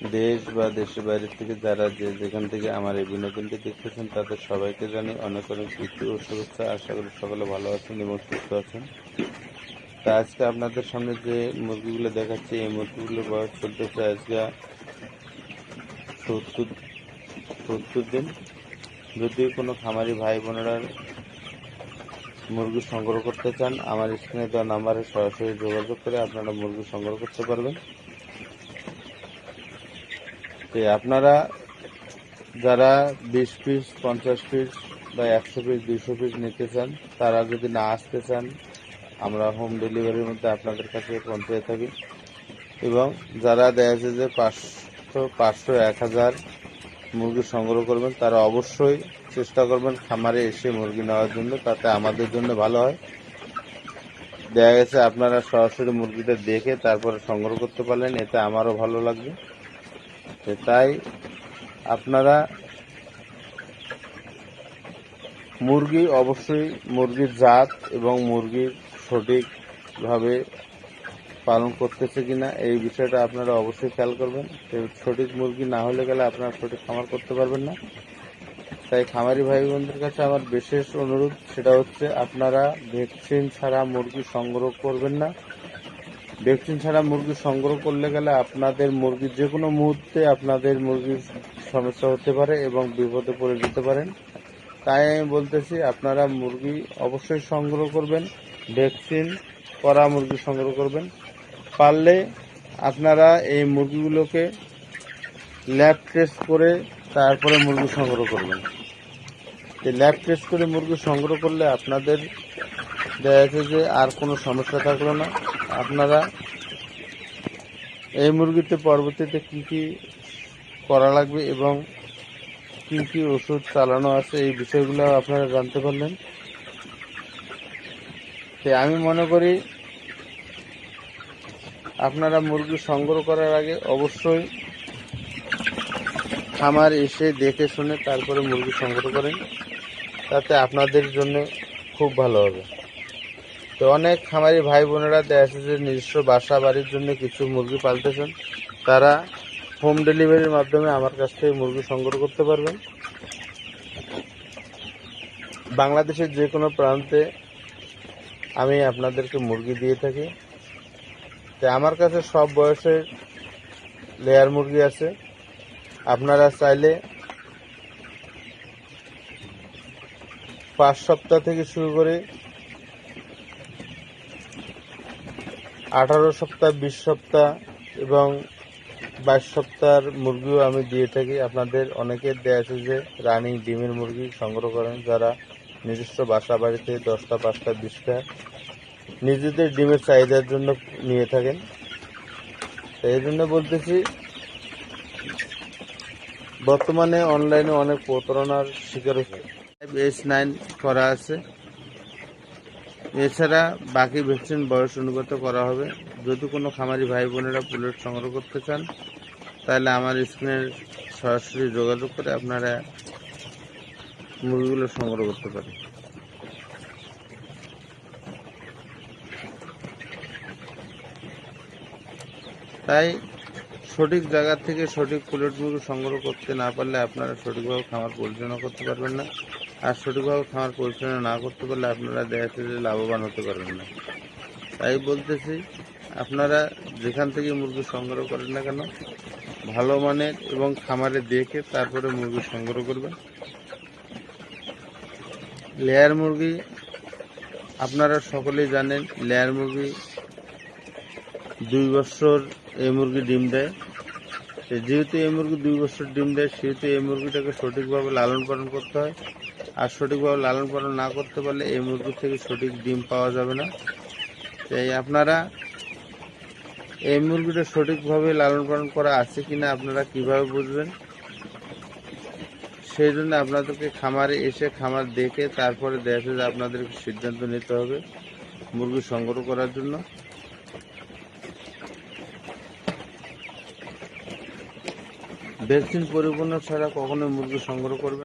দেশ বা দেশের বাইরে থেকে যারা যেখান থেকে আমার এই বিনোদনটি দেখতেছেন তাদের সবাইকে জানি অনেক অনেক প্রীতি ও শুভেচ্ছা। আশা করি সকলে ভালো আছেন এবং সুস্থ আছেন। তা আজকে আপনাদের সামনে যে মুরগিগুলো দেখাচ্ছি, এই মুরগিগুলোর বয়স চলতেছে আজকে 70 দিন। যদি কোনো খামারি ভাই বোনেরা মুরগি সংগ্রহ করতে চান, আমার স্ক্রিনে দেওয়া নাম্বারে সরাসরি যোগাযোগ করে আপনারা মুরগি সংগ্রহ করতে পারবেন। তো আপনারা যারা 20 পিস, 50 পিস বা 100 পিস, 200 পিস নিতে চান, তারা যদি না আসতে চান, আমরা হোম ডেলিভারির মধ্যে আপনাদের কাছে পৌঁছে থাকি। এবং যারা দেখা যাচ্ছে যে 500, 1000 মুরগি সংগ্রহ করবেন, তারা অবশ্যই চেষ্টা করবেন খামারে এসে মুরগি নেওয়ার জন্য, তাতে আমাদের জন্য ভালো হয়। দেখা গেছে আপনারা সরাসরি মুরগিটা দেখে তারপরে সংগ্রহ করতে পারলেন, এতে আমারও ভালো লাগবে। তাই আপনারা মুরগি অবশ্যই মুরগির জাত এবং মুরগির সঠিকভাবে পালন করতেছে কিনা এই বিষয়টা আপনারা অবশ্যই খেয়াল করবেন। সঠিক মুরগি না হলে গেলে আপনারা সঠিক খামার করতে পারবেন না। তাই খামারি ভাই বোনদের কাছে আমার বিশেষ অনুরোধ, সেটা হচ্ছে আপনারা ভ্যাকসিন ছাড়া মুরগি সংগ্রহ করবেন না। ভ্যাকসিন ছাড়া মুরগি সংগ্রহ করলে গেলে আপনাদের মুরগির যে কোনো মুহূর্তে আপনাদের মুরগির সমস্যা হতে পারে এবং বিপদে পড়ে যেতে পারেন। তাই আমি বলতেছি আপনারা মুরগি অবশ্যই সংগ্রহ করবেন, ভ্যাকসিন করা মুরগি সংগ্রহ করবেন। পারলে আপনারা এই মুরগিগুলোকে ল্যাব টেস্ট করে তারপরে মুরগি সংগ্রহ করবেন। এই ল্যাব টেস্ট করে মুরগি সংগ্রহ করলে আপনাদের দেখা যাচ্ছে যে আর কোনো সমস্যা থাকলো না। আপনারা এই মুরগিতে পরবর্তীতে কি কি করা লাগবে এবং কি কি ওষুধ চালানো আছে এই বিষয়গুলো আপনারা জানতে পারলেন। আমি মনে করি আপনারা মুরগি সংগ্রহ করার আগে অবশ্যই খামার এসে দেখে শুনে তারপরে মুরগি সংগ্রহ করেন, তাতে আপনাদের জন্য খুব ভালো হবে। তো অনেক খামারি ভাই বোনেরা দেখা যাচ্ছে যে নিজস্ব বাসা বাড়ির জন্য কিছু মুরগি পালতেছেন, তারা হোম ডেলিভারির মাধ্যমে আমার কাছ থেকে মুরগি সংগ্রহ করতে পারবেন। বাংলাদেশের যে কোনো প্রান্তে আমি আপনাদেরকে মুরগি দিয়ে থাকি। তো আমার কাছে সব বয়সের লেয়ার মুরগি আছে। আপনারা চাইলে 5 সপ্তাহ থেকে শুরু করে 18 সপ্তাহ, 20 সপ্তাহ এবং 22 সপ্তাহের মুরগিও আমি দিয়ে থাকি। আপনাদের অনেকের দেয়া আছে যে রানিং ডিমের মুরগি সংগ্রহ করেন, যারা নিজস্ব বাসা বাড়িতে 10টা, 5টা, 20টা নিজেদের ডিমের চাহিদার জন্য নিয়ে থাকেন। এই জন্য বলতেছি, বর্তমানে অনলাইনে অনেক প্রতারণার শিকার হচ্ছে। S9 করা আছে, এছাড়া বাকি ভ্যাকসিন বয়স অনুগত করা হবে। যদি কোনো খামারি ভাই বোনেরা পুলেট সংগ্রহ করতে চান, তাহলে আমার স্ক্রিনের সরাসরি যোগাযোগ করে আপনারা মুরগিগুলো সংগ্রহ করতে পারেন। তাই সঠিক জায়গা থেকে সঠিক পুলেট মুরগি সংগ্রহ করতে না পারলে আপনারা সঠিকভাবে খামার পরিচালনা করতে পারবেন না, আর সঠিকভাবে খামার পরিচালনা না করতে পারলে আপনারা দেখা যাচ্ছে যে লাভবান হতে পারবেন না। তাই বলতেছি, আপনারা যেখান থেকে মুরগি সংগ্রহ করেন না কেন, ভালো মানের এবং খামারে দেখে তারপরে মুরগি সংগ্রহ করবেন। লেয়ার মুরগি আপনারা সকলেই জানেন, লেয়ার মুরগি 2 বছর এই মুরগি ডিম দেয়। যেহেতু এই মুরগি 2 বছর ডিম দেয়, সেহেতু এই মুরগিটাকে সঠিকভাবে লালন পালন করতে হয়। আর সঠিকভাবে লালন পালন না করতে পারলে এই মুরগি থেকে সঠিক ডিম পাওয়া যাবে না। তাই আপনারা এই মুরগিটা সঠিকভাবে লালন পালন করা আছে কিনা আপনারা কিভাবে বুঝবেন? সেই জন্য আপনাদেরকে খামারে এসে খামার দেখে তারপরে দেখা যায় আপনাদেরকে সিদ্ধান্ত নিতে হবে মুরগি সংগ্রহ করার জন্য। ভ্যাকসিন পরিপূর্ণ ছাড়া কখনোই মুরগি সংগ্রহ করবেন